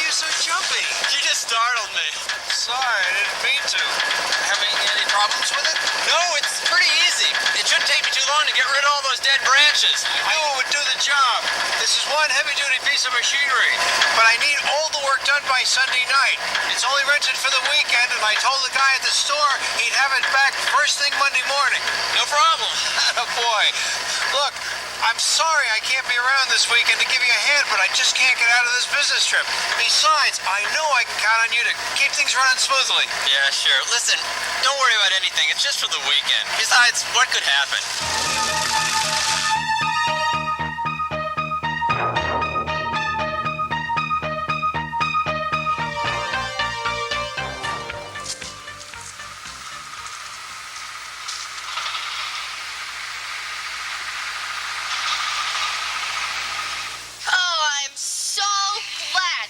you so jumpy? You just startled me. Sorry, I didn't mean to. Having any problems with it? No, it's pretty easy. It shouldn't take me too long to get rid of all those dead branches. I knew it would do the job. This is one heavy-duty piece of machinery, but I need all the work done by Sunday night. It's only rented for the weekend, and I told the guy at the store he'd have it back first thing Monday morning. No problem. Oh, boy. Look, I'm sorry I can't be around this weekend to give you a hand, but I just can't get out of this business trip. Besides, I know I can count on you to keep things running smoothly. Yeah, sure. Listen, don't worry about anything. It's just for the weekend. Besides, what could happen?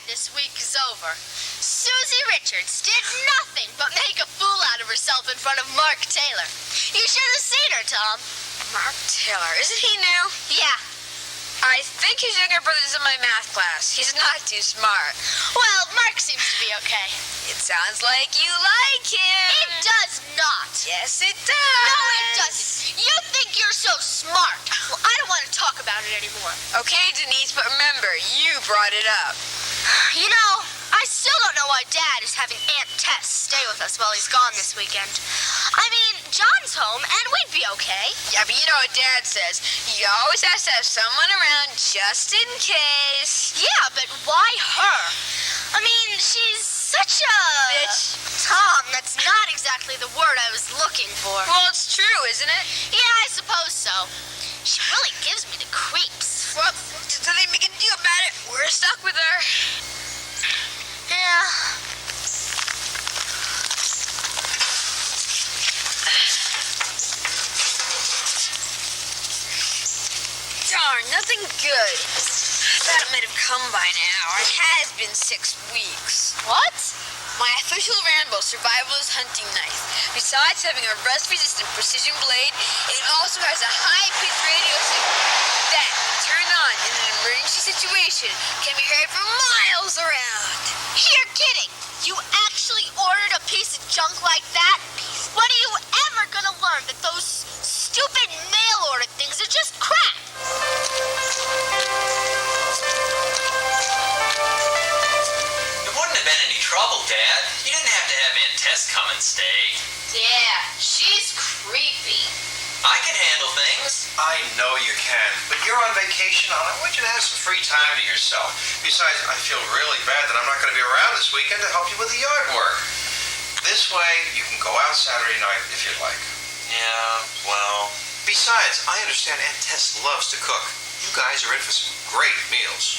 This week is over. Susie Richards did nothing but make a fool out of herself in front of Mark Taylor. You should have seen her, Tom. Mark Taylor, isn't he new? Yeah. I think his younger brother's in my math class. He's not too smart. Well, Mark seems to be okay. It sounds like you like him. It does not. Yes, it does. No, it doesn't. You think you're so smart. Well, I don't want to talk about it anymore. Okay, Denise, but remember, you brought it up. You know, I still don't know why Dad is having Aunt Tess stay with us while he's gone this weekend. I mean, John's home, and we'd be okay. Yeah, but you know what Dad says. You always have to have someone around just in case. Yeah, but why her? I mean, she's such a... Bitch. Tom, that's not exactly the word I was looking for. Well, it's true, isn't it? Yeah, I suppose so. She really gives me the creeps. Well, there's nothing we can do about it. We're stuck with her. Yeah. Darn, nothing good. I thought it might have come by now. It has been 6 weeks. What? My official Rambo survivalist hunting knife. Besides having a rust-resistant precision blade, it also has a high-pitched radio signal that, when turned on in an emergency situation, can be heard for miles around. You're kidding. You actually ordered a piece of junk like that? When are you ever gonna learn that those stupid mail-order things are just crap? It wouldn't have been any trouble, Dad. You didn't have to have Aunt Tess come and stay. Yeah, she's creepy. I can handle things. I know you can, but you're on vacation, and I want you to have some free time to yourself. Besides, I feel really bad that I'm not going to be around this weekend to help you with the yard work. This way, you can go out Saturday night if you'd like. Yeah, well... Besides, I understand Aunt Tess loves to cook. You guys are in for some great meals.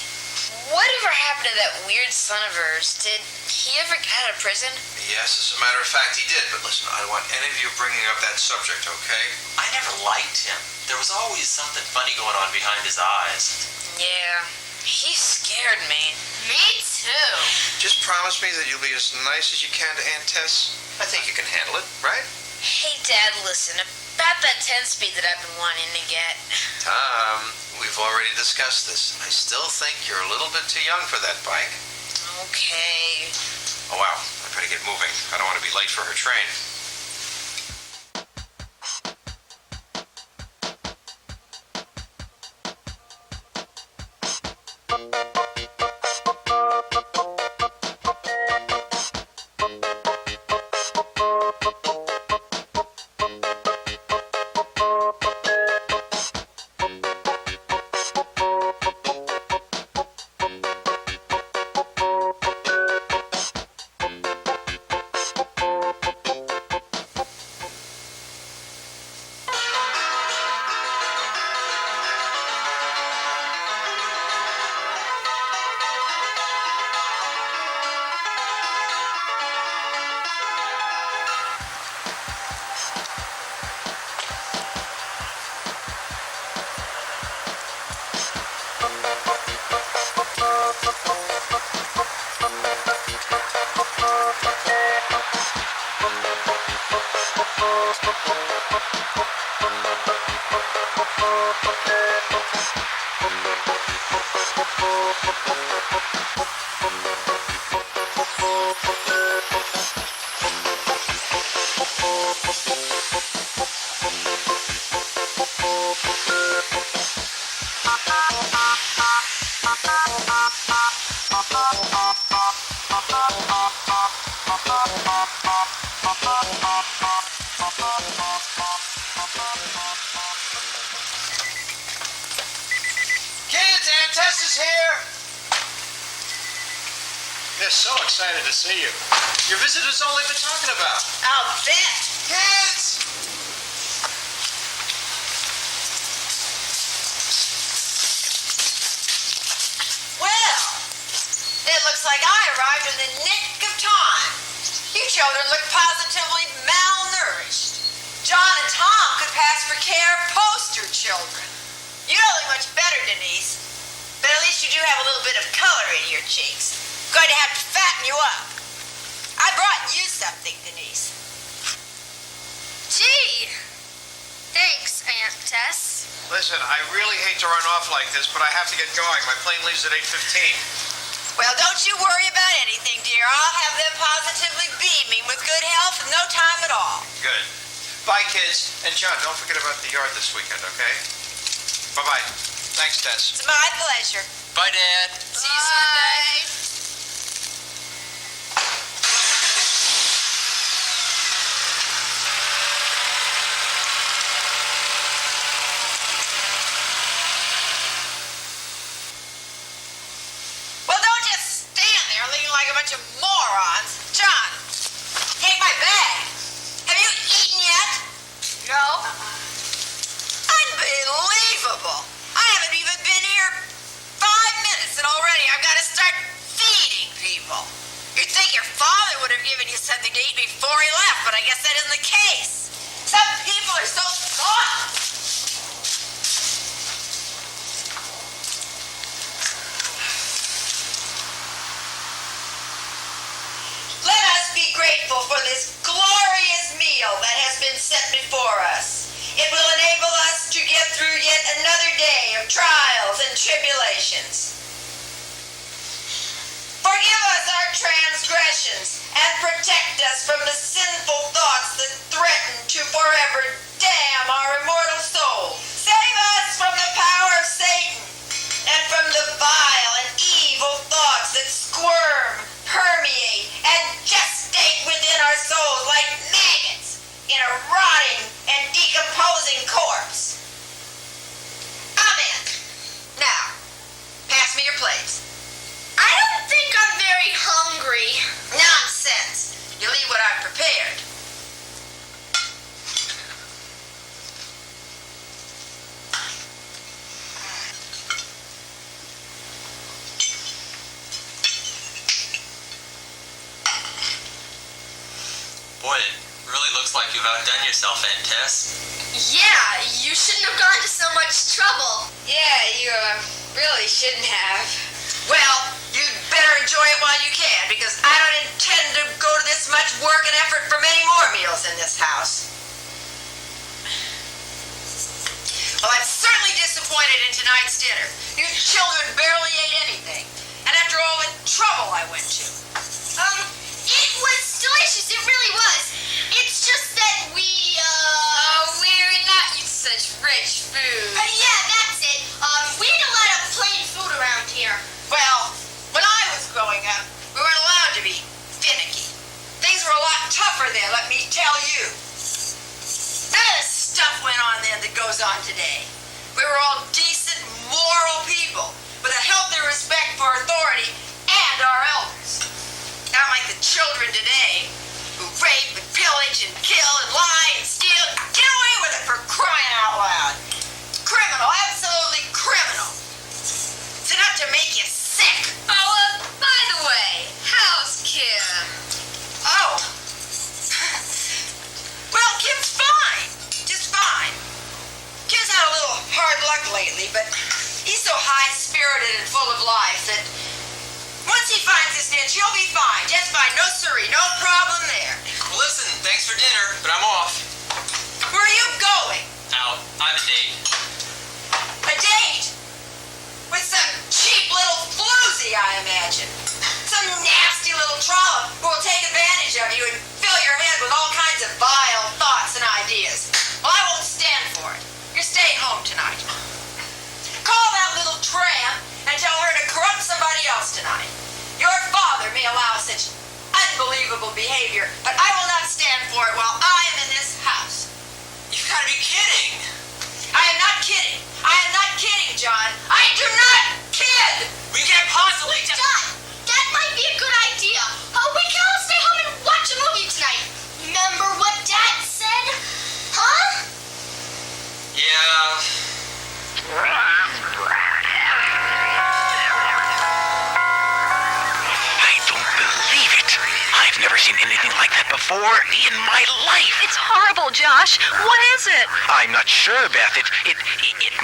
Whatever happened to that weird son of hers? Did he ever get out of prison? Yes, as a matter of fact, he did. But listen, I don't want any of you bringing up that subject, okay? I never liked him. There was always something funny going on behind his eyes. Yeah, he scared me. Me too. Just promise me that you'll be as nice as you can to Aunt Tess. I think you can handle it, right? Hey, Dad, listen, about that 10-speed that I've been wanting to get. Tom, we've already discussed this. I still think you're a little bit too young for that bike. Okay. Oh, wow. I better get moving. I don't want to be late for her train. Kids, Aunt Tess is here! They're so excited to see you. Your visitor's only been talking about. I'll bet. Kids! Well, it looks like I arrived in the nick of time. You children look positively malnourished. John and Tom could pass for care poster children. You don't look much better, Denise. But at least you do have a little bit of color in your cheeks. Going to have to fatten you up. I brought you something, Denise. Gee, thanks, Aunt Tess. Listen, I really hate to run off like this, but I have to get going. My plane leaves at 8:15. Well, don't you worry about anything, dear. I'll have them positively beaming with good health and no time at all. Good. Bye, kids. And John, don't forget about the yard this weekend, okay? Bye-bye. Thanks, Tess. It's my pleasure. Bye, Dad. See you someday. Well, don't just stand there looking like a bunch of morons. John, take my bag. Have you eaten yet? No? Unbelievable. I haven't even been here 5 minutes and already I've got to start feeding people. You'd think your father would have given you something to eat before he left, but I guess that isn't the case. Some people are so thoughtless. Let us be grateful for this glorious meal that has been set before us. It will enable us to get through yet another day of trials and tribulations. Forgive us our transgressions and protect us from the sinful thoughts that threaten to forever damn our immortal soul. Save us from the power of Satan and from the vile and evil thoughts that squirm, permeate, and gestate within our souls like maggots in a rotting and decomposing corpse. Amen. Now, pass me your plates. I don't think I'm very hungry. Nonsense. You'll eat what I've prepared. Boy, it really looks like you've outdone yourself, Aunt Tess. Yeah, you shouldn't have gone to so much trouble. Yeah, you really shouldn't have. Well, you'd better enjoy it while you can, because I don't intend to go to this much work and effort for many more meals in this house. Well, I'm certainly disappointed in tonight's dinner. You children barely ate anything. And after all the trouble I went to. It was delicious, it really was. It's just that we're not eating such rich food. yeah, that's it. We eat a lot of plain food around here. Well, when I was growing up, we weren't allowed to be finicky. Things were a lot tougher then, let me tell you. None of the stuff went on then that goes on today. We were all decent, moral people with a healthy respect for authority and our elders. Not like the children today who rape and pillage and kill and lie and steal and get away with it for crying out loud. Criminal, absolutely criminal. It's enough to make you sick. Oh, by the way, how's Kim? Oh. Well, Kim's fine. Just fine. Kim's had a little hard luck lately, but he's so high-spirited and full of life that once he finds his niche, he'll be fine. Just fine. No siree. No problem there. Well, listen, thanks for dinner, but I'm off. Where are you going? Out. I have a date. A date? With some Susie, I imagine. Some nasty little trollop who will take advantage of you and fill your head with all kinds of vile thoughts and ideas. Well, I won't stand for it. You're staying home tonight. Call that little tramp and tell her to corrupt somebody else tonight. Your father may allow such unbelievable behavior, but I will not stand for it while I am in this house. You've got to be kidding. I am not kidding. I am not kidding, John. I do not kid. We can't possibly... Dad, that might be a good idea. We can all stay home and watch a movie tonight. Remember what Dad said? Huh? Yeah. I don't believe it. I've never seen anything like that before in my life. It's horrible, Josh. What is it? I'm not sure, Beth. It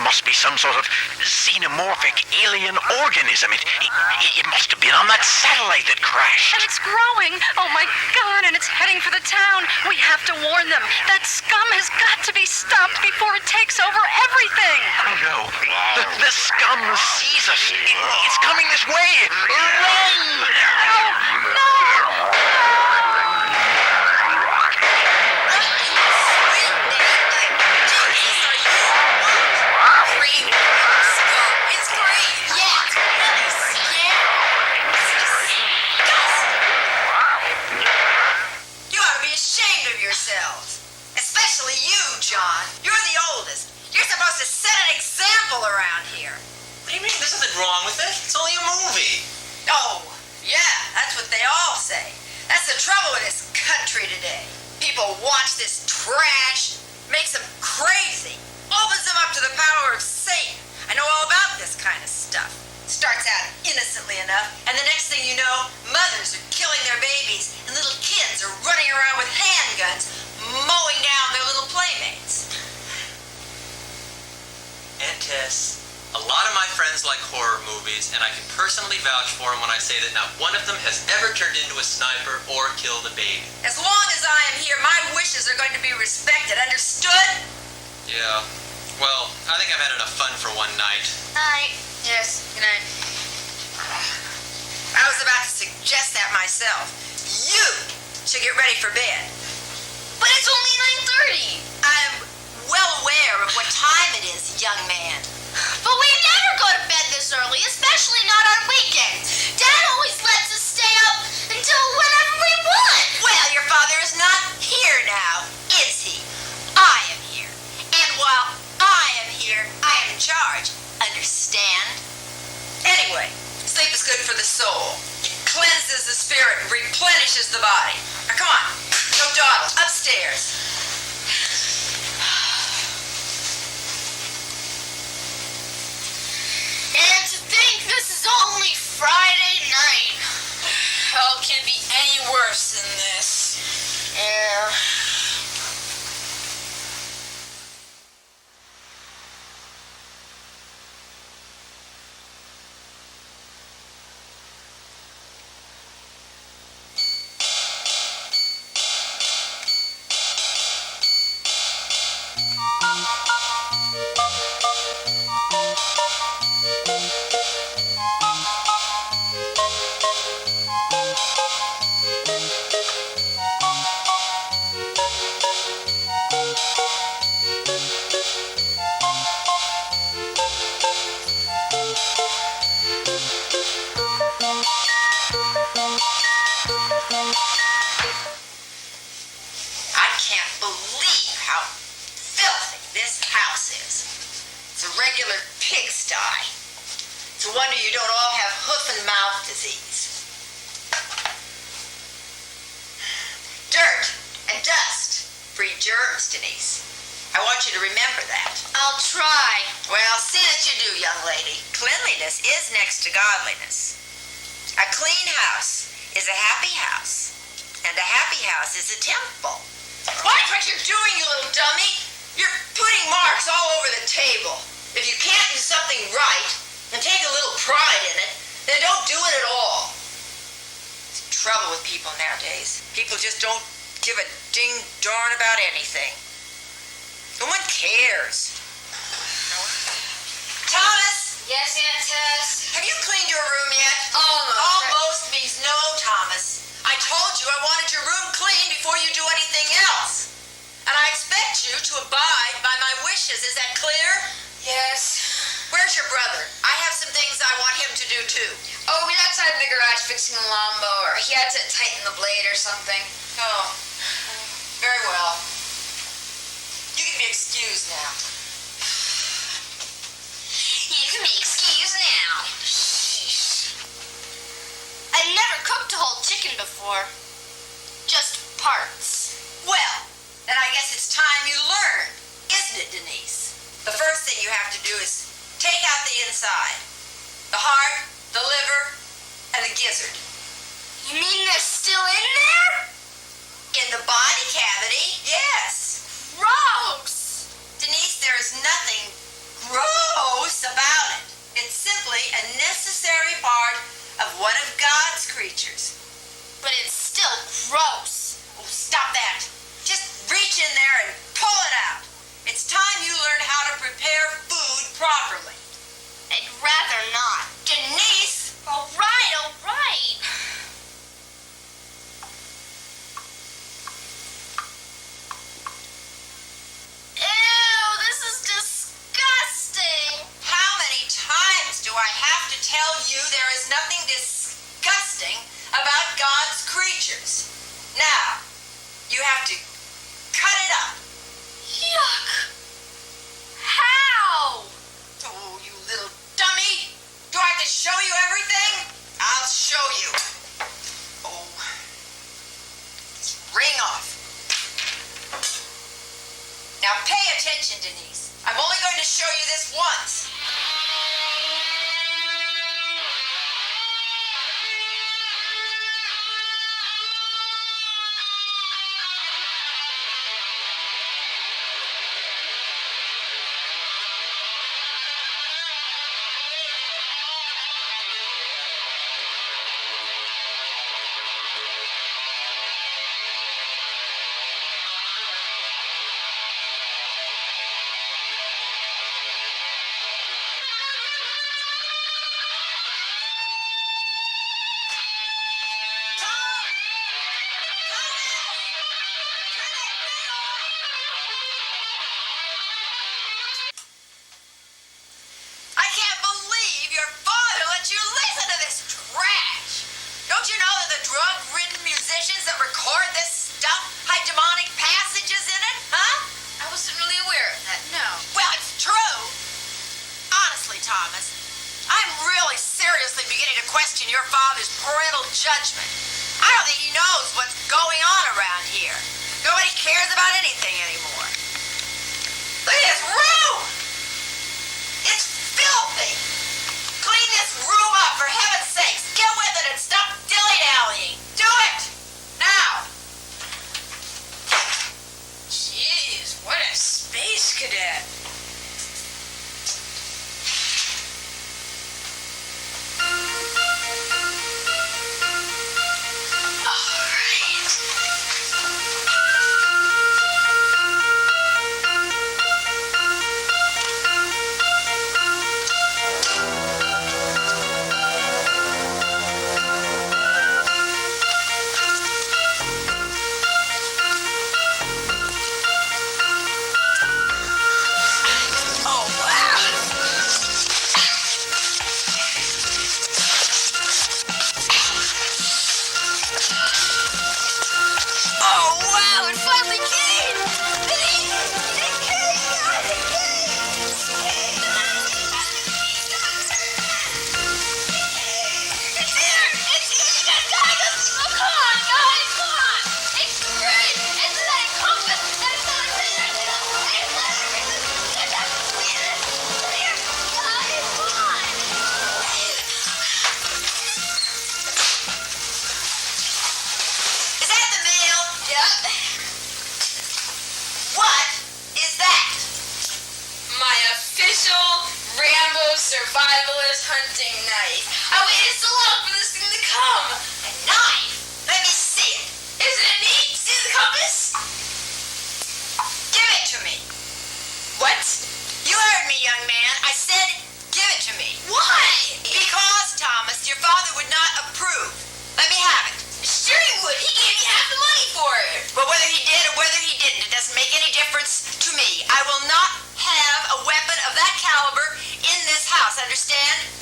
must be some sort of xenomorphic alien organism. It must have been on that satellite that crashed. And it's growing. Oh, my God, and it's heading for the town. We have to warn them. That scum has got to be stopped before it takes over everything. Oh, no. The scum sees us. It's coming this way. Run! No! Especially you, John. You're the oldest. You're supposed to set an example around here. What do you mean? There's nothing wrong with it. It's only a movie. Oh, yeah, that's what they all say. That's the trouble with this country today. People watch this trash, makes them crazy, opens them up to the power of Satan. I know all about this kind of stuff. Starts out innocently enough, and the next thing you know, mothers are killing their babies, and little kids are running around with handguns, mowing down their little playmates. Aunt Tess, a lot of my friends like horror movies, and I can personally vouch for them when I say that not one of them has ever turned into a sniper or killed a baby. As long as I am here, my wishes are going to be respected. Understood? Yeah. Well, I think I've had enough fun for one night. Night. Yes, good night. I was about to suggest that myself. You should get ready for bed. But it's only 9:30. I'm well aware of what time it is, young man. But we never go to bed this early, especially not on weekends. Dad always lets us stay up until whenever we want. Well, your father is not here now, is he? I am here. And while I am here, I am in charge. Understand? Anyway, sleep is good for the soul. It cleanses the spirit and replenishes the body. Now, come on. No dawdle. Upstairs. And to think this is only Friday night. Hell can't be any worse than this. Yeah. I can't believe how filthy this house is. It's a regular pigsty. It's a wonder you don't all have hoof and mouth disease. Dirt and dust breed germs, Denise. I want you to remember that. I'll try. Well, see that you do, young lady. Cleanliness is next to godliness. A clean house is a happy house, and a happy house is a temple. Watch what you're doing, you little dummy. You're putting marks all over the table. If you can't do something right and take a little pride in it, then don't do it at all. It's trouble with people nowadays. People just don't give a ding darn about anything. No one cares. Thomas! Yes, Aunt Tess? Have you cleaned your room yet? him to do too? Oh, he's outside in the garage fixing a lawnmower. He had to tighten the blade or something. Oh, very well. You can be excused now. You can be excused now. I've never cooked a whole chicken before. Just parts. Well, then I guess it's time you learn, isn't it, Denise? The first thing you have to do is take out the inside. The heart, the liver, and the gizzard. You mean they're still in there? In the body cavity, yes. Gross! Denise, there is nothing gross about it. It's simply a necessary part of one of God's creatures. But it's still gross. Oh, stop that. Just reach in there and pull it out. It's time you learned how to prepare food properly. I'd rather not. Denise! All right, all right. Ew, this is disgusting. How many times do I have to tell you there is nothing disgusting about God's creatures? Now, you have to cut it up. Yuck. How? Oh, you little dummy! Do I have to show you everything? I'll show you. Oh. It's ring off. Now pay attention, Denise. I'm only going to show you this once. I can't believe your father let you listen to this trash. Don't you know that the drug-ridden musicians that record this stuff had demonic passages in it, huh? I wasn't really aware of that, no. Well, it's true. Honestly, Thomas, I'm really seriously beginning to question your father's parental judgment. I don't think he knows what's going on around here. Nobody cares about anything anymore. Look at this room! It's filthy! Clean this room up, for heaven's sakes! Get with it and stop dilly-dallying! Do it! Now! Jeez, what a space cadet. Survivalist hunting knife. I waited so long for this thing to come. A knife? Let me see it. Isn't it neat? See the compass? Give it to me. What? You heard me, young man. I said give it to me. Why? Because, Thomas, your father would not approve. Let me have it. Sure he would. He gave me half the money for it. But whether he did or whether he didn't, it doesn't make any difference to me. I will not have a weapon of that caliber in this house, understand?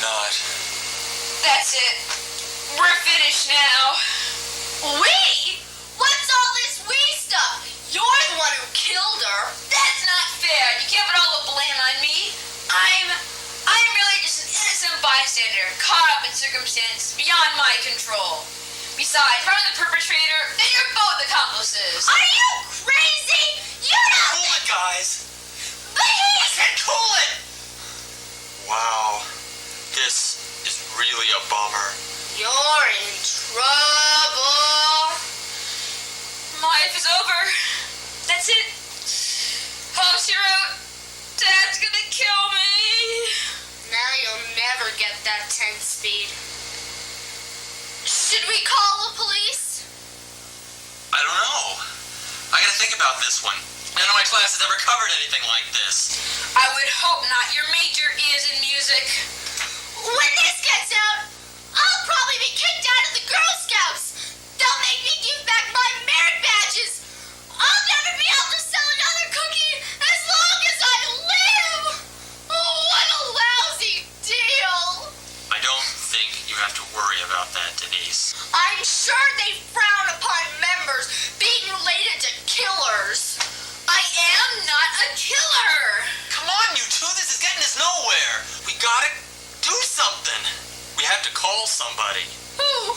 not. That's it. We're finished now. We? What's all this we stuff? You're the one who killed her. That's not fair. You can't put all the blame on me. I'm really just an innocent bystander, caught up in circumstances beyond my control. Besides, if I'm the perpetrator, then you're both accomplices. Are you crazy? You don't. Cool it, guys. Please. And cool it. Wow. This is really a bummer. You're in trouble. My life is over. That's it. House, you're out. Dad's gonna kill me. Now you'll never get that 10 speed. Should we call the police? I don't know. I gotta think about this one. None of my class has ever covered anything like this. I would hope not. Your major is in music. When this gets out, I'll probably be kicked out of the Girl Scouts. They'll make me give back my merit badges. I'll never be able to sell another cookie as long as I live. Oh, what a lousy deal. I don't think you have to worry about that, Denise. I'm sure they frown upon members being related to killers. I am not a killer. Come on, you two. This is getting us nowhere. We gotta do something. We have to call somebody. Who?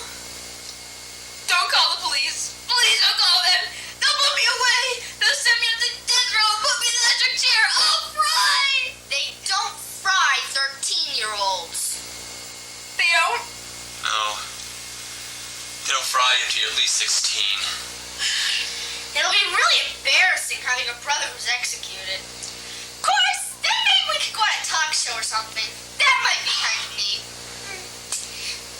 Don't call the police. Please don't call them. They'll put me away. They'll send me up to death row and put me in the electric chair. I'll fry. They don't fry 13-year-olds. They don't? No. They don't fry you until you're at least 16. It'll be really embarrassing having a brother who's executed. Of course, then maybe we could go on a talk show or something. That might be kind of neat.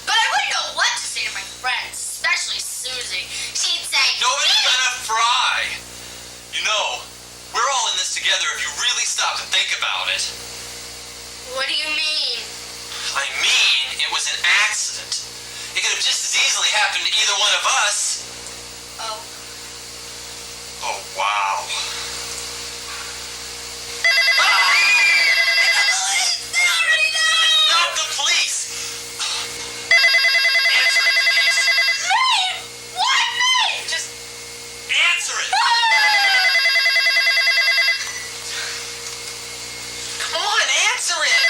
But I wouldn't know what to say to my friends, especially Susie. She'd say, Nobody's gonna fry. You know, we're all in this together if you really stop to think about it. What do you mean? I mean, it was an accident. It could have just as easily happened to either one of us. Oh. Oh, wow. Not the police! Answer it, Denise. Me? Why me? Just answer it. Come on, answer it.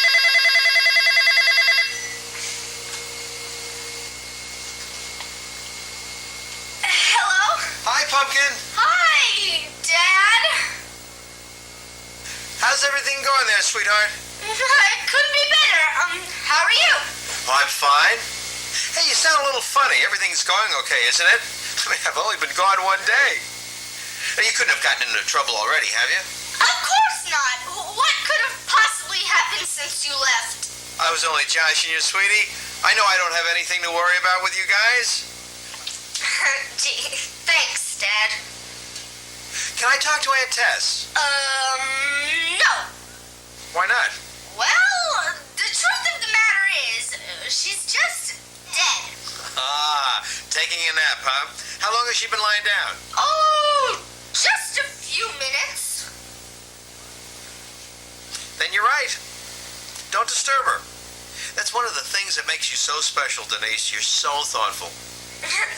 Hello? Hi, Pumpkin. Hi, Dad. How's everything going there, sweetheart? It couldn't be better. How are you? Oh, I'm fine. Hey, you sound a little funny. Everything's going okay, isn't it? I mean, I've only been gone one day. You couldn't have gotten into trouble already, have you? Of course not. What could have possibly happened since you left? I was only joshing you, sweetie. I know I don't have anything to worry about with you guys. Gee, thanks, Dad. Can I talk to Aunt Tess? No. Why not? Well, the truth of the matter is, she's just dead. Ah, taking a nap, huh? How long has she been lying down? Oh, just a few minutes. Then you're right. Don't disturb her. That's one of the things that makes you so special, Denise. You're so thoughtful.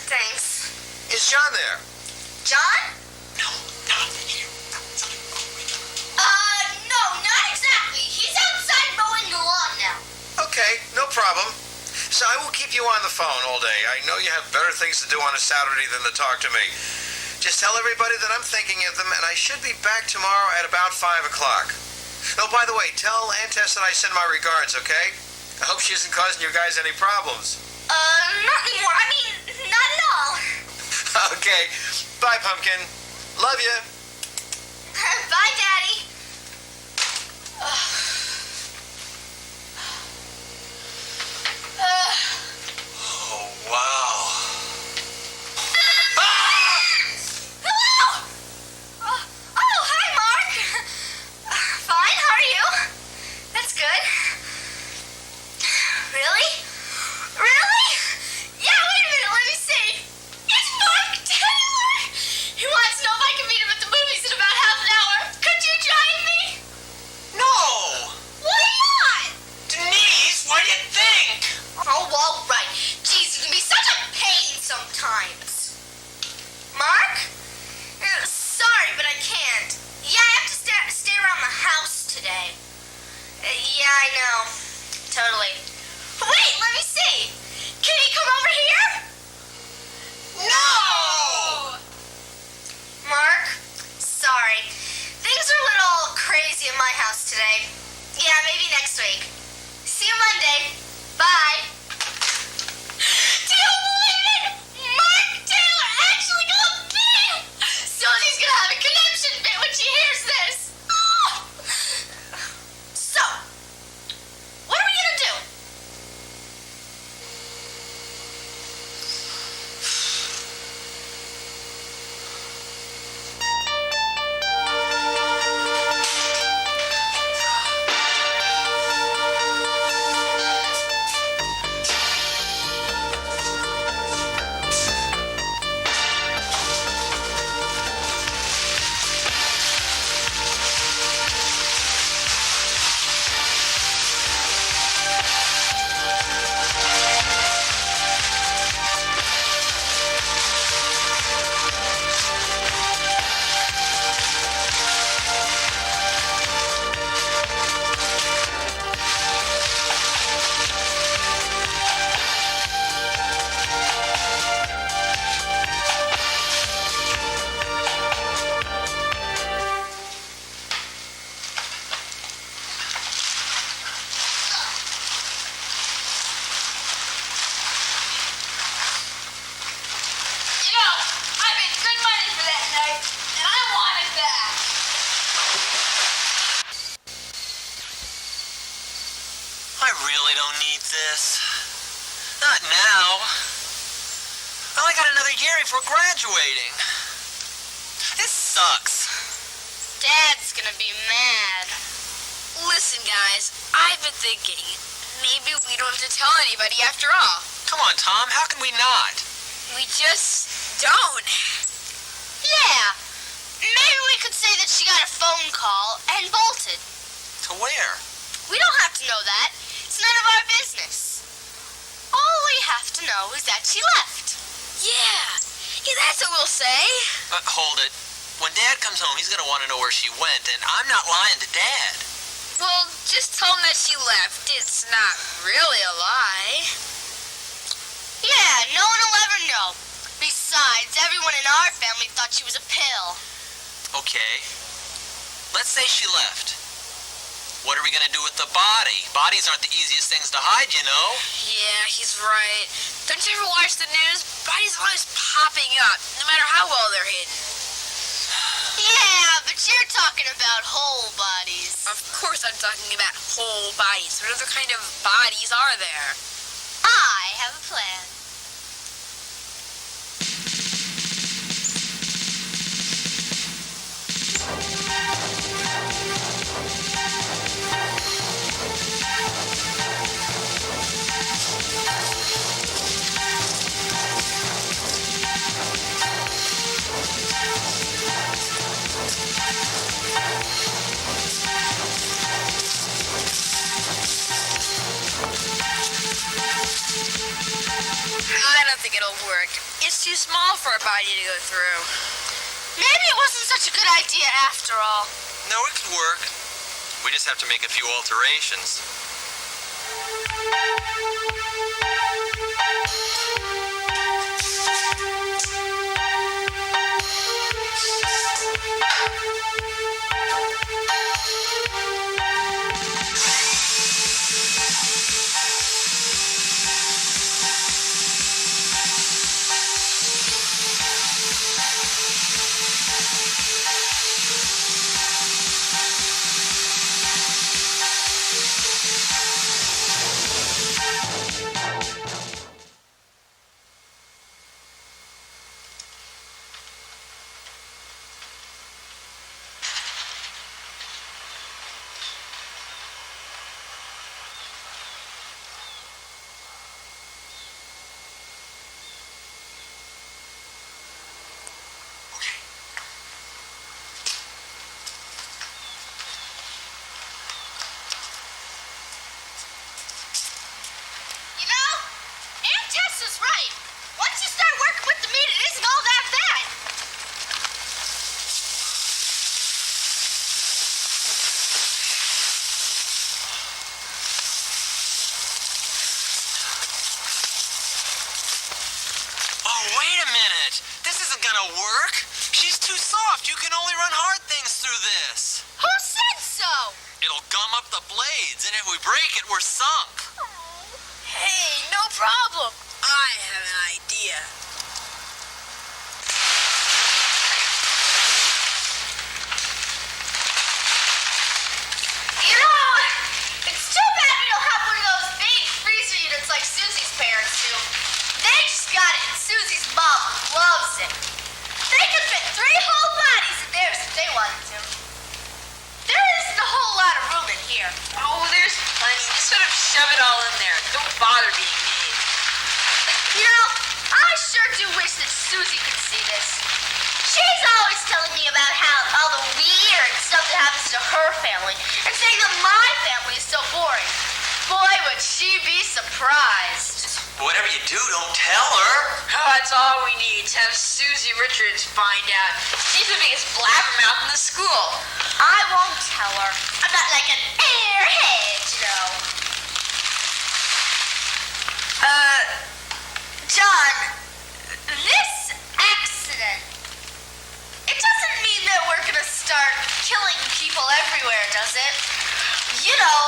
Thanks. Is John there? John? No, not here. No, not exactly. He's outside mowing the lawn now. Okay, no problem. So I will keep you on the phone all day. I know you have better things to do on a Saturday than to talk to me. Just tell everybody that I'm thinking of them, and I should be back tomorrow at about 5 o'clock. Oh, by the way, tell Aunt Tess that I send my regards, okay? I hope she isn't causing you guys any problems. Not anymore. I mean, not at all. Okay. Bye, Pumpkin. Love you. Bye, Daddy. Oh, wow. Hello! Oh, hi, Mark. Fine, how are you? That's good. Really? Really? Yeah, wait a minute, let me see. It's Mark Taylor! He wants to know if I can meet him at the movies in about half an hour. Could you join me? No! Why not? Denise, why do you this. Not now. I only got another year before graduating. This sucks. Dad's gonna be mad. Listen, guys, I've been thinking, maybe we don't have to tell anybody after all. Come on, Tom, how can we not? We just don't. Yeah. Maybe we could say that she got a phone call and bolted. To where? We don't have to know that. It's none of our business. All we have to know is that she left. Yeah, that's what we'll say. Hold it. When Dad comes home, he's gonna want to know where she went, and I'm not lying to Dad. Well, just tell him that she left. It's not really a lie. Yeah, no one will ever know. Besides, everyone in our family thought she was a pill. Okay. Let's say she left. What are we gonna do with the body? Bodies aren't the easiest things to hide, you know. Yeah, he's right. Don't you ever watch the news? Bodies are always popping up, no matter how well they're hidden. Yeah, but you're talking about whole bodies. Of course I'm talking about whole bodies. What other kind of bodies are there? I have a plan. I don't think it'll work. It's too small for a body to go through. Maybe it wasn't such a good idea after all. No, it could work. We just have to make a few alterations. You know, Aunt Tess is right. Once you start working with the meat, it isn't all that bad. Oh, wait a minute. This isn't gonna work. She's too soft. You can only run hard things through this. Who said so? It'll gum up the blades, and if we break it, we're sunk. Hey, no problem. I have an idea. You know, it's too bad we don't have one of those big freezer units like Susie's parents do. They just got it, and Susie's mom loves it. They could fit 3 whole bodies in theirs if they wanted to. There isn't a whole lot of room in here. Oh, there's plenty. Just sort of shove it all in there. Don't bother being mean. You know, I sure do wish that Susie could see this. She's always telling me about how all the weird stuff that happens to her family and saying that my family is so boring. Boy, would she be surprised. Whatever you do, don't tell her. Oh, that's all we need to have Susie Richards find out. She's the biggest blabbermouth in the school. I won't tell her. I'm not like an airhead, you know. John, this accident, it doesn't mean that we're gonna start killing people everywhere, does it? You know,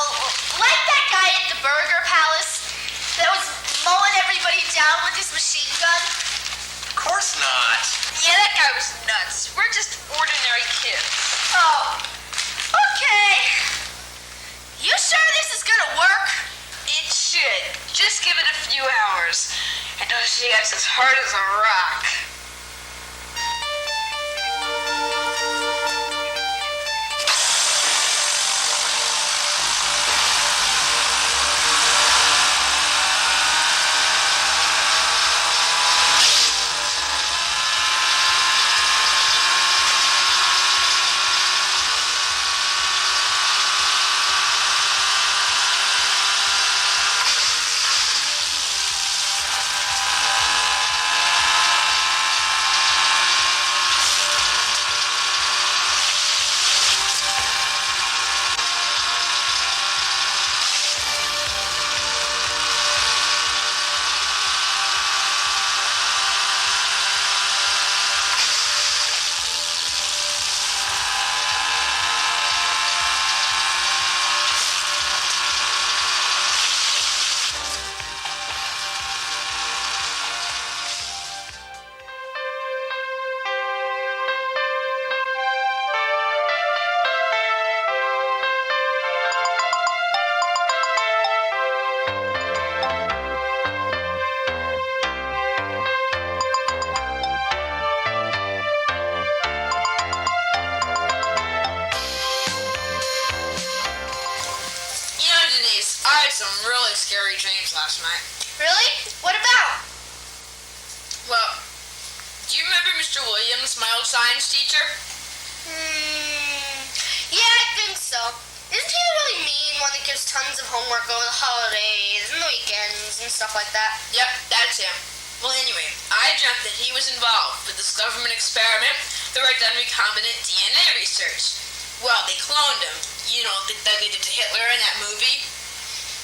like that guy at the Burger Palace that was mowing everybody down with his machine gun? Of course not. Yeah, that guy was nuts. We're just ordinary kids. Oh, okay. You sure this is gonna work? It should. Just She gets as hard as a rock. I had some really scary dreams last night. Really? What about? Well, do you remember Mr. Williams, my old science teacher? Yeah, I think so. Isn't he really mean one that gives tons of homework over the holidays and the weekends and stuff like that? Yep, that's him. Well, anyway, I dreamt that he was involved with this government experiment that were done recombinant DNA research. Well, they cloned him. You know, that they did to Hitler in that movie.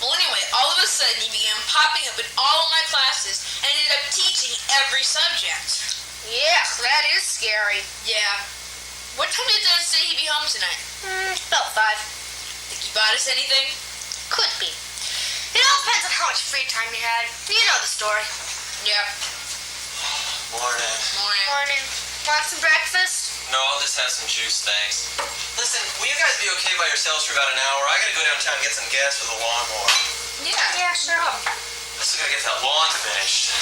Well, anyway, all of a sudden he began popping up in all of my classes and ended up teaching every subject. Yeah, that is scary. Yeah. What time did Dad say he'd be home tonight? About 5. Think he bought us anything? Could be. It all depends on how much free time you had. You know the story. Yeah. Morning. Morning. Morning. Want some breakfast? No, I'll just have some juice, thanks. Listen, will you guys be okay by yourselves for about an hour? I gotta go downtown and get some gas for the lawnmower. Yeah, sure. I still gotta get that lawn finished.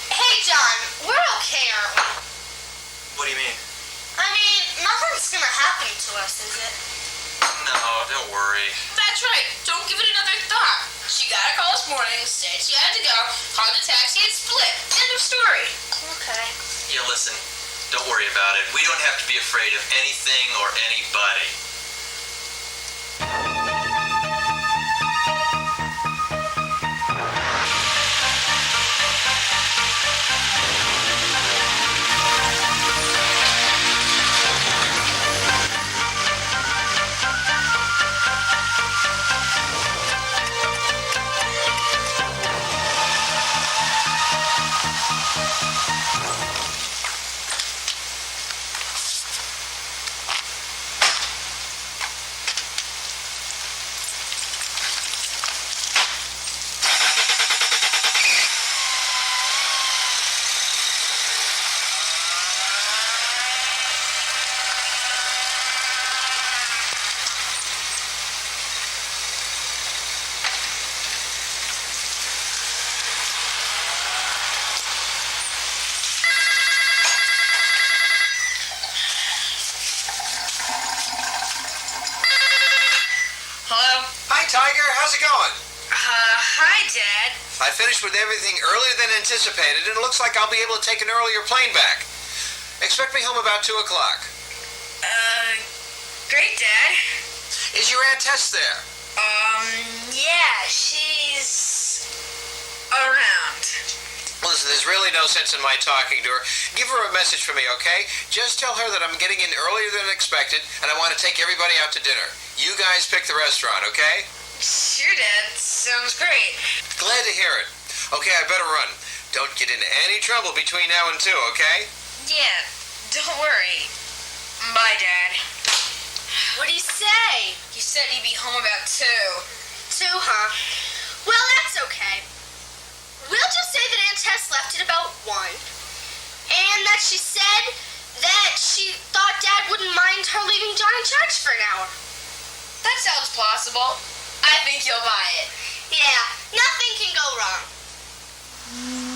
Hey, John, we're okay, aren't we? What do you mean? I mean, nothing's gonna happen to us, is it? No, don't worry. That's right. Don't give it another thought. She got a call this morning, said she had to go, called the taxi and split. End of story. Okay. Yeah, listen, don't worry about it. We don't have to be afraid of anything or anybody. Hello? Hi, Tiger. How's it going? Hi, Dad. I finished with everything earlier than anticipated, and it looks like I'll be able to take an earlier plane back. Expect me home about 2 o'clock. Great, Dad. Is your Aunt Tess there? Yeah, she's around. Well, listen, there's really no sense in my talking to her. Give her a message for me, okay? Just tell her that I'm getting in earlier than expected, and I want to take everybody out to dinner. You guys pick the restaurant, okay? Sure, Dad. Sounds great. Glad to hear it. Okay, I better run. Don't get into any trouble between now and 2, okay? Yeah, don't worry. Bye, Dad. What'd he say? He said he'd be home about 2. 2, huh? Well, that's okay. We'll just say that Aunt Tess left at about 1. And that she said that she thought Dad wouldn't mind her leaving John in charge for an hour. That sounds plausible. I think you'll buy it. Yeah, nothing can go wrong.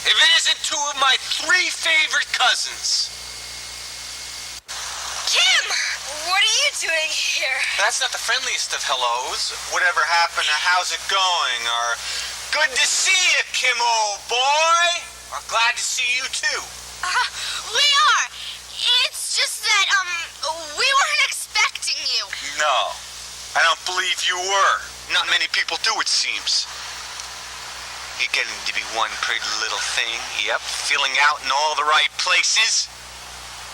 if it isn't two of my 3 favorite cousins. Kim, what are you doing here? That's not the friendliest of hellos. Whatever happened to how's it going? Or good to see you, Kim, old boy. Or glad to see you too. We are. It's just that, we weren't expecting you. No, I don't believe you were. Not many people do, it seems. You're getting to be one pretty little thing. Yep, filling out in all the right places.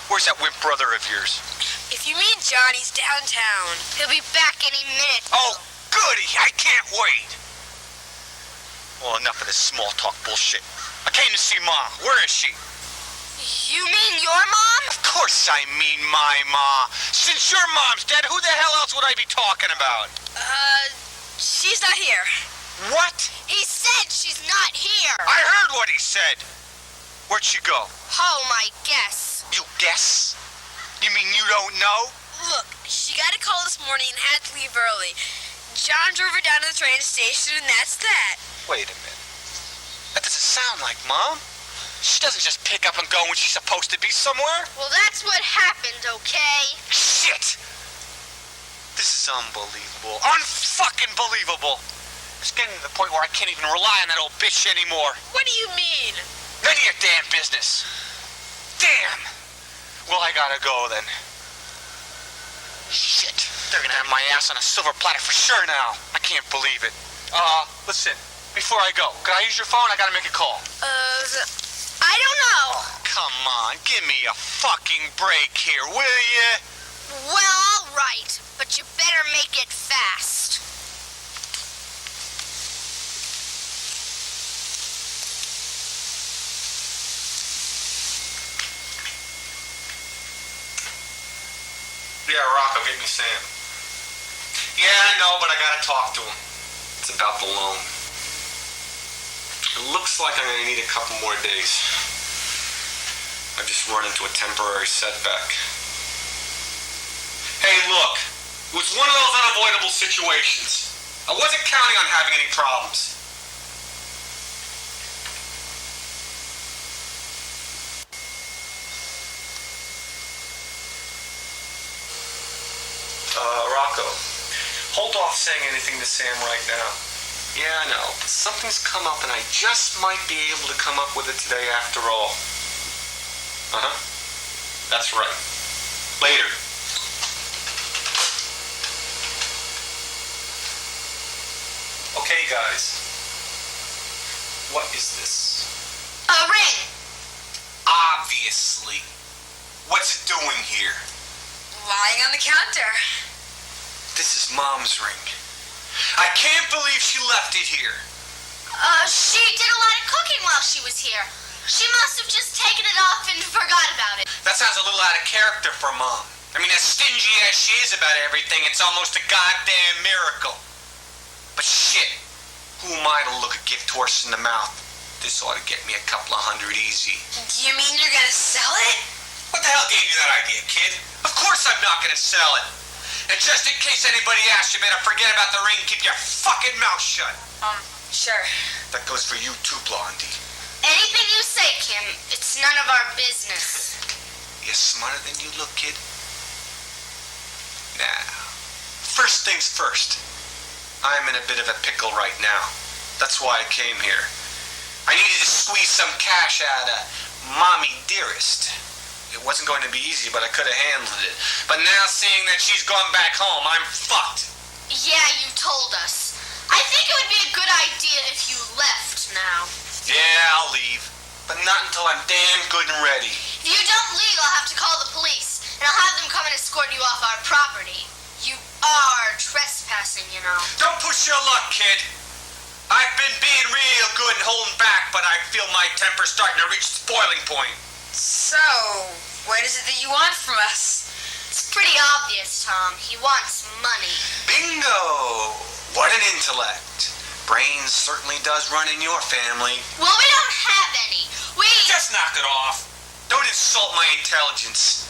Where's that wimp brother of yours? If you mean Johnny's downtown. He'll be back any minute. Oh, goody! I can't wait! Well, enough of this small talk bullshit. I came to see Mom. Where is she? You mean your mom? Of course I mean my Ma. Since your mom's dead, who the hell else would I be talking about? She's not here. What? He said she's not here. I heard what he said. Where'd she go? Home, I guess. You guess? You mean you don't know? Look, she got a call this morning and had to leave early. John drove her down to the train station, and that's that. Wait a minute. That doesn't sound like Mom. She doesn't just pick up and go when she's supposed to be somewhere. Well, that's what happened, okay? Shit! This is unbelievable. Unfucking believable. It's getting to the point where I can't even rely on that old bitch anymore. What do you mean? None of your damn business. Damn! Well, I gotta go then. Shit. They're gonna have my ass on a silver platter for sure now. I can't believe it. Listen. Before I go, can I use your phone? I gotta make a call. I don't know. Come on, give me a fucking break here, will you? Well, all right, but you better make it fast. Yeah, Rocco, get me Sam. Yeah, I know, but I gotta talk to him. It's about the loan. It looks like I'm gonna need a couple more days. I've just run into a temporary setback. Hey, look, it was one of those unavoidable situations. I wasn't counting on having any problems. Rocco, hold off saying anything to Sam right now. Yeah, I know, but something's come up and I just might be able to come up with it today after all. Uh-huh. That's right. Later. Okay, guys. What is this? A ring. Obviously. What's it doing here? Lying on the counter. This is Mom's ring. I can't believe she left it here. She did a lot of cooking while she was here. She must have just taken it off and forgot about it. That sounds a little out of character for Mom. I mean, as stingy as she is about everything, it's almost a goddamn miracle. But shit, who am I to look a gift horse in the mouth? This ought to get me a couple of $100 easy. Do you mean you're gonna sell it? What the hell gave you that idea, kid? Of course I'm not gonna sell it. And just in case anybody asks, you better forget about the ring and keep your fucking mouth shut. Sure. That goes for you too, Blondie. Anything you say, Kim, it's none of our business. You're smarter than you look, kid. Now, first things first. I'm in a bit of a pickle right now. That's why I came here. I needed to squeeze some cash out of Mommy Dearest. It wasn't going to be easy, but I could have handled it. But now, seeing that she's gone back home, I'm fucked. Yeah, you told us. I think it would be a good idea if you left now. Yeah, I'll leave. But not until I'm damn good and ready. If you don't leave, I'll have to call the police, and I'll have them come and escort you off our property. You are trespassing, you know. Don't push your luck, kid. I've been being real good and holding back, but I feel my temper starting to reach its boiling point. So, what is it that you want from us? It's pretty obvious, Tom. He wants money. Bingo! What an intellect. Brains certainly does run in your family. Well, we don't have any. We... Just knock it off. Don't insult my intelligence.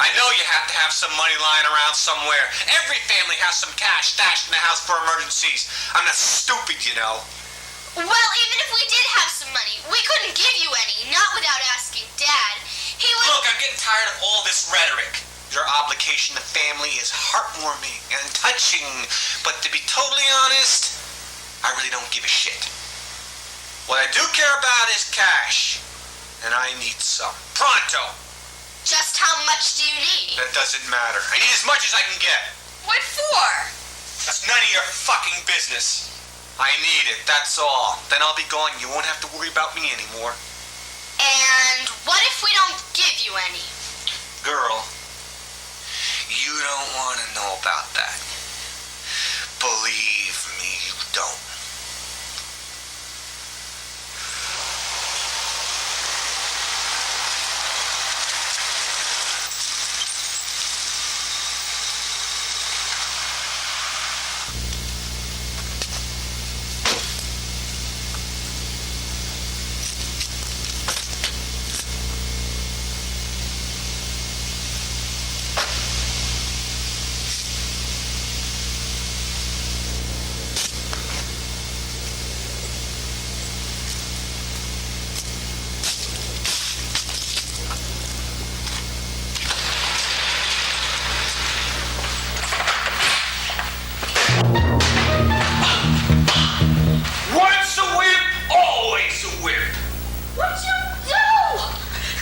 I know you have to have some money lying around somewhere. Every family has some cash stashed in the house for emergencies. I'm not stupid, you know. Well, even if we did have some money, we couldn't give you any, not without asking Dad. He would... Look, I'm getting tired of all this rhetoric. Your obligation to family is heartwarming and touching, but to be totally honest, I really don't give a shit. What I do care about is cash, and I need some. Pronto! Just how much do you need? That doesn't matter. I need as much as I can get. What for? That's none of your fucking business. I need it, that's all. Then I'll be gone. You won't have to worry about me anymore. And what if we don't give you any? Girl, you don't want to know about that. Believe me, you don't. Once a whip, always a whip. What'd you do?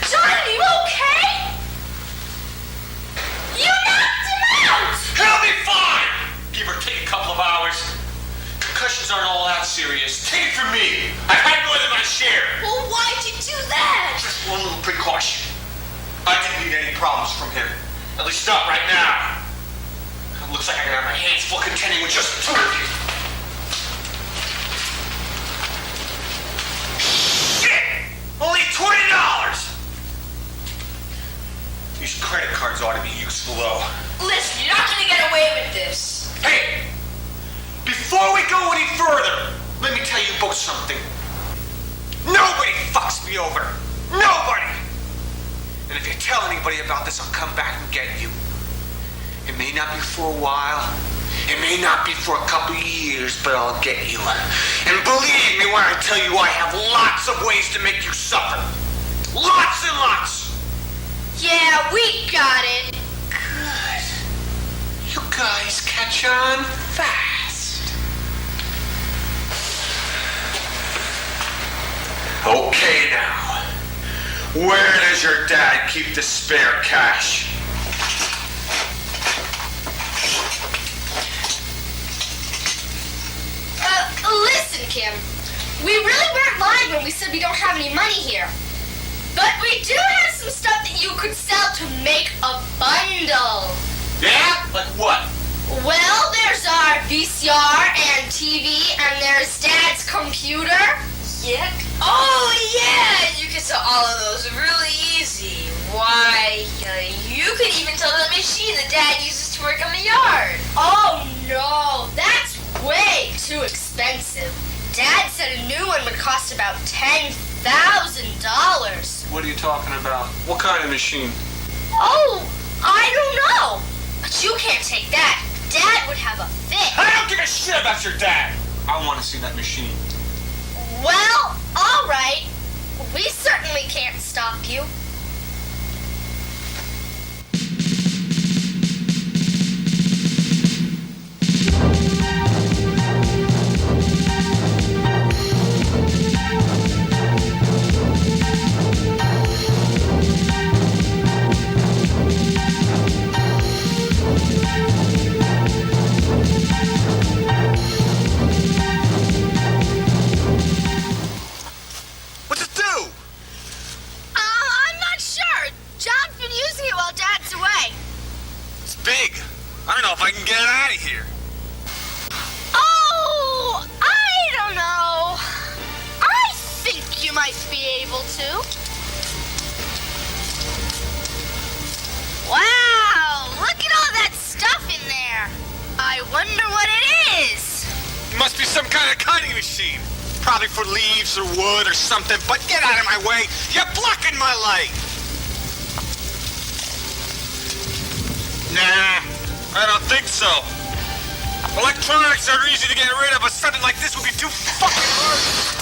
John, are you okay? You knocked him out! He'll be fine. Give or take a couple of hours. Concussions aren't all that serious. Take it from me. I've had more than my share. Well, why'd you do that? Just one little precaution. I didn't need any problems from him. At least not right now. It looks like I got my hands full contending with just the two of you. Shit! Only $20! These credit cards ought to be useful, though. Listen, you're not gonna get away with this. Hey! Before we go any further, let me tell you both something. Nobody fucks me over. Nobody! And if you tell anybody about this, I'll come back and get you. It may not be for a while. It may not be for a couple of years, but I'll get you. And believe me when I tell you I have lots of ways to make you suffer. Lots and lots. Yeah, we got it. Good. You guys catch on fast. Okay now. Where does your dad keep the spare cash? Listen, Kim. We really weren't lying when we said we don't have any money here. But we do have some stuff that you could sell to make a bundle. Yeah? Like what? Well, there's our VCR and TV, and there's Dad's computer. Yeah? Oh, yeah! You can sell all of those really easy. Why, you could even sell the machine that Dad uses to work on the yard. Oh, no. That's way too expensive. Dad said a new one would cost about $10,000. What are you talking about? What kind of machine? Oh, I don't know. But you can't take that. Dad would have a fit. I don't give a shit about your dad. I want to see that machine. Well, all right. We certainly can't stop you. What's it do? I'm not sure. John's been using it while Dad's away. It's big. I don't know if I can get it out of here. Oh, I don't know. I think you might be able to. Wow, look at all that stuff in there. I wonder what it is. It must be some kind of cutting machine. Probably for leaves or wood or something, but get out of my way. You're blocking my light. Nah, I don't think so. Electronics are easy to get rid of, but something like this would be too fucking hard.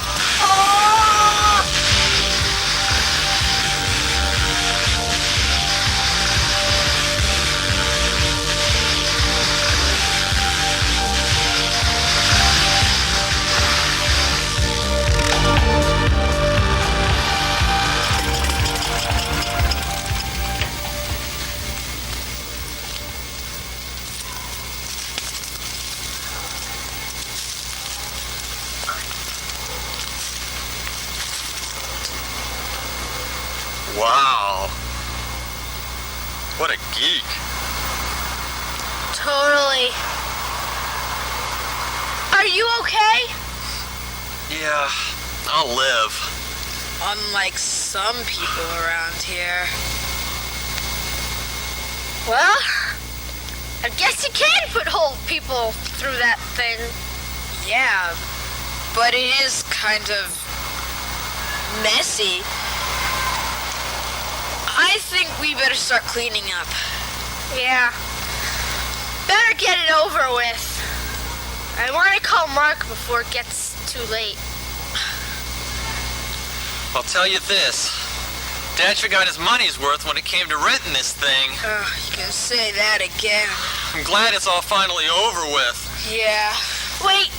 Wow. What a geek. Totally. Are you okay? Yeah, I'll live. Unlike some people around here. Well, I guess you can put whole people through that thing. Yeah, but it is kind of messy. I think we better start cleaning up. Yeah. Better get it over with. I want to call Mark before it gets too late. I'll tell you this. Dad sure got his money's worth when it came to renting this thing. You can say that again. I'm glad it's all finally over with. Yeah. Wait,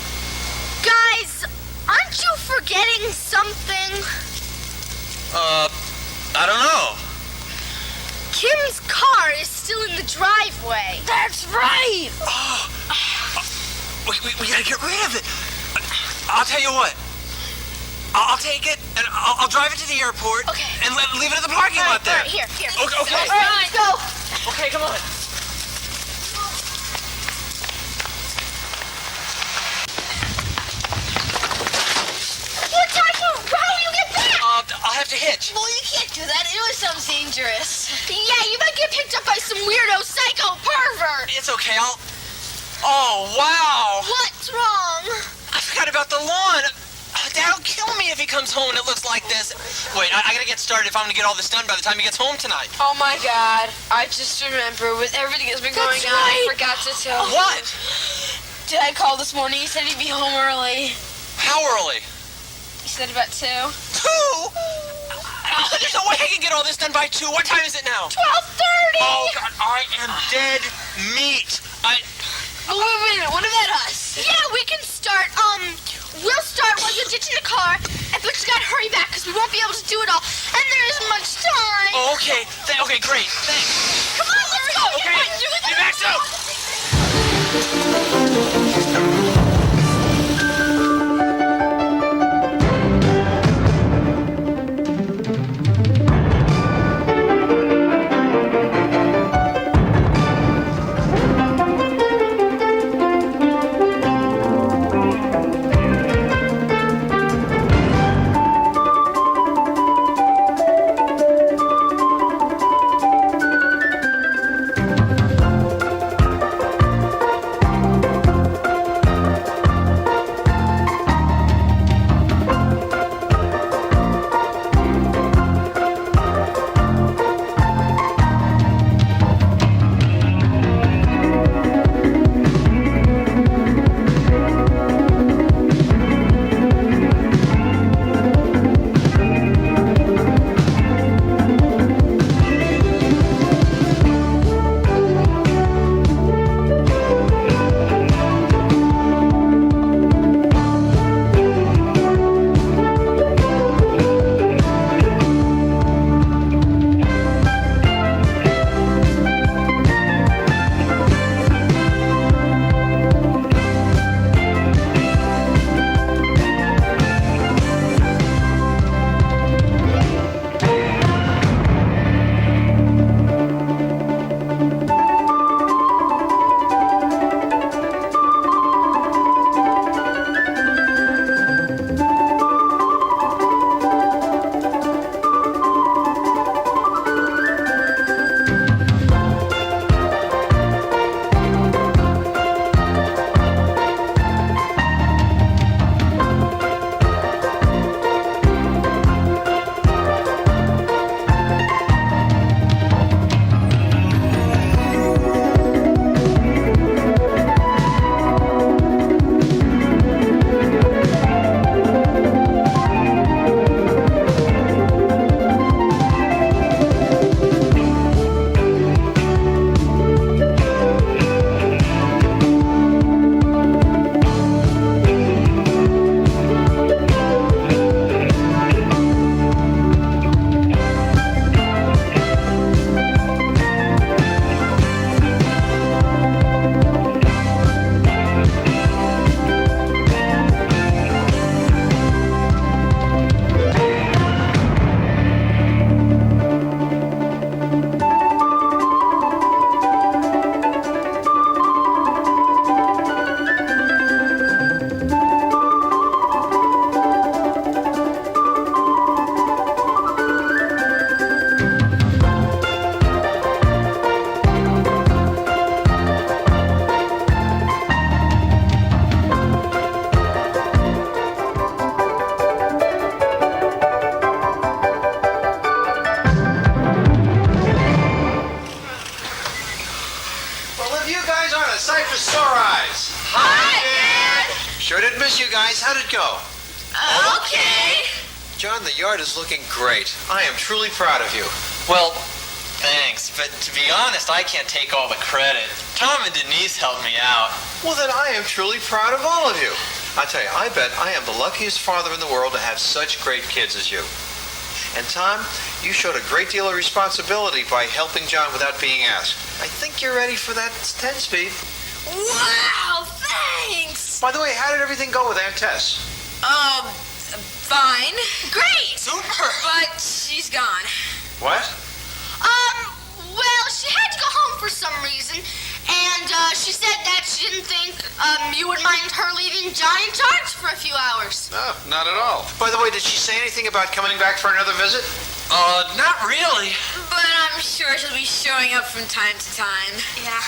guys, aren't you forgetting something? I don't know. Kim's car is still in the driveway. That's right! We gotta get rid of it. I'll tell you what. I'll take it and I'll drive it to the airport. Okay. And leave it at the parking lot there. All right, here. Okay. All right, let's go. Okay, come on. What time? How will you get back? I'll have to hitch. Well, you can't do that. It was sounds dangerous. Yeah, you might get picked up by some weirdo psycho pervert. It's okay. Oh, wow. What's wrong? I forgot about the lawn. Dad'll kill me if he comes home and it looks like this. Wait, I gotta get started if I'm gonna get all this done by the time he gets home tonight. Oh my God! I just remember with everything that's been going on, I forgot to tell. What? Dad called this morning. He said he'd be home early. How early? He said about 2. 2? There's no way I can get all this done by 2. What time is it now? 12:30. Oh, God, I am dead meat. Oh, wait a minute. What about us? Yeah, we can start. We'll start while you're ditching the car, but you gotta hurry back because we won't be able to do it all, and there isn't much time. Oh, okay. Okay, great. Thanks. Come on, let's go. Okay. Come on, do it. Be back soon. Sure did miss you guys. How'd it go? Okay. John, the yard is looking great. I am truly proud of you. Well, thanks, but to be honest, I can't take all the credit. Tom and Denise helped me out. Well, then I am truly proud of all of you. I tell you, I bet I am the luckiest father in the world to have such great kids as you. And Tom, you showed a great deal of responsibility by helping John without being asked. I think you're ready for that 10-speed. Wow, thanks. By the way, how did everything go with Aunt Tess? Fine. Great. Super! But she's gone. What? Well, she had to go home for some reason, and she said that she didn't think you would mind her leaving John in charge for a few hours. No, not at all. By the way, did she say anything about coming back for another visit? Not really. But I'm sure she'll be showing up from time to time. Yeah.